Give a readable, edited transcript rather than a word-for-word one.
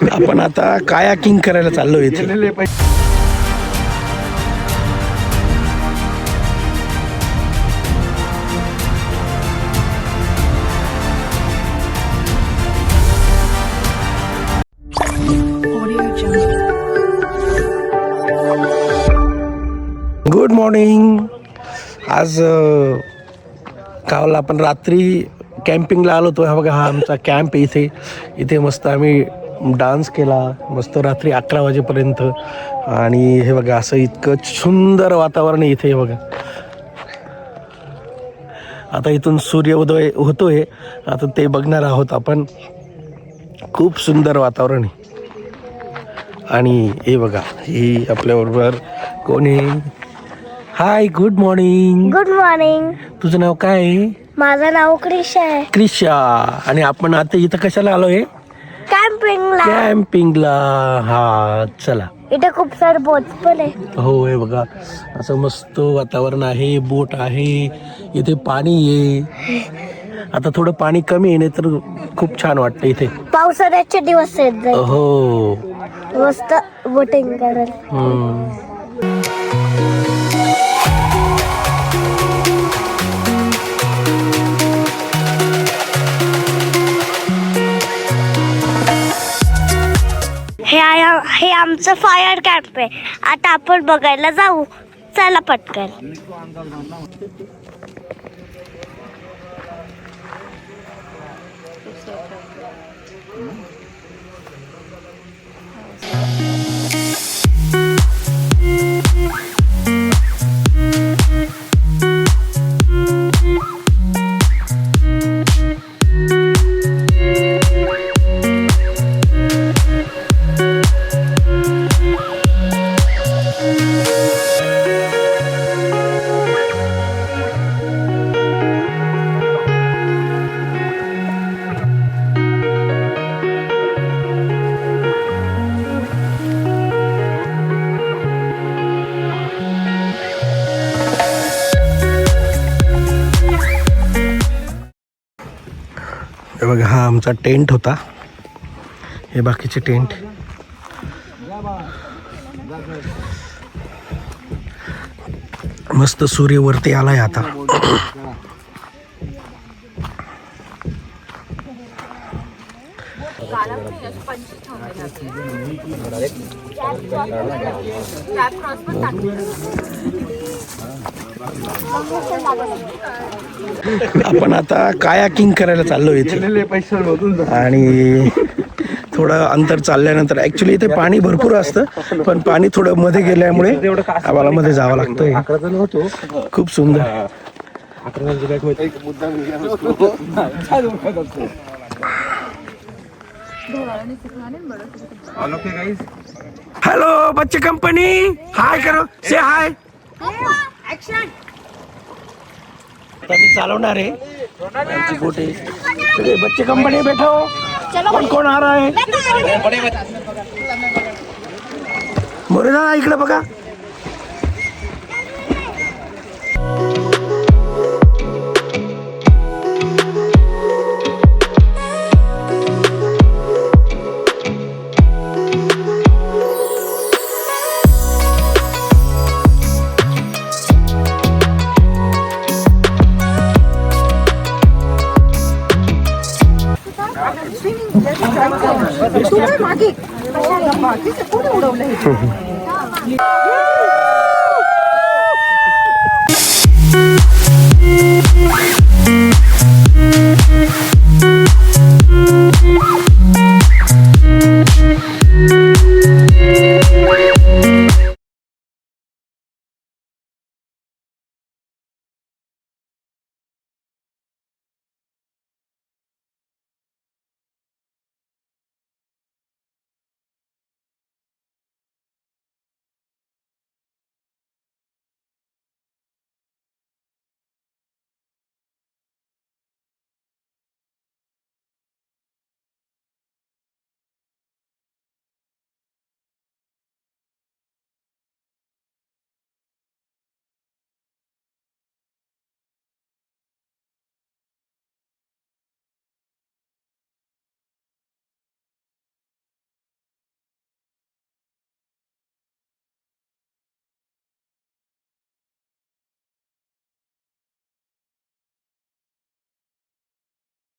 आपण आता कायाकिंग करायला चाललो इथे. Good morning. आज काल आपण रात्री कॅम्पिंगला आलो होतो. हा बघा, हा आमचा कॅम्प आहे. इथे मस्त आम्ही डान्स केला मस्त रात्री 11 वाजेपर्यंत. आणि हे बघा, असं इतकं सुंदर वातावरण आहे इथे. हे बघा, आता इथून सूर्योदय होतोय, आता ते बघणार आहोत आपण. खूप सुंदर वातावरण आहे. आणि हे बघा, ही आपल्याबरोबर कोण आहे? हाय, गुड मॉर्निंग. Good morning. तुझं नाव काय आहे? माझं नाव क्रिशा आहे. क्रिशा. आणि आपण आता इथं कशाला आलोय? कॅम्पिंगला. कॅम्पिंगला. हा, चला. इथे खूप सारे बोट्स पण आहे. हो, हे बघा, असं मस्त वातावरण आहे. बोट आहे इथे, पाणी आहे. आता थोडं पाणी कमी आहे, नाही तर खूप छान वाटतं इथे. पावसाळ्याचे दिवस आहेत. हो, मस्त बोटिंग करायला. हे आमचं फायर कॅम्प आहे. आता आपण बघायला जाऊ. चला पटकन. हे बघा, हा आमचा टेंट होता. हे बाकीचे टेंट. मस्त सूर्य वरती आलाय आता. आपण आता कायाकिंग करायला चाललो इथे. आणि थोडं अंतर चालल्यानंतर ॲक्च्युली इथे पाणी भरपूर असतं, पण पाणी थोडं मध्ये गेल्यामुळे आम्हाला मध्ये जावं लागतंय. खूप सुंदर. हेलो बच्चे कंपनी, हाय करो, से हाय. आता मी चालवणार आहे. आमची बोट आहे. चलिए बच्चे कंपनी बैठो. कौन कौन आ रहा है? मोरे दादा इकडे बघा.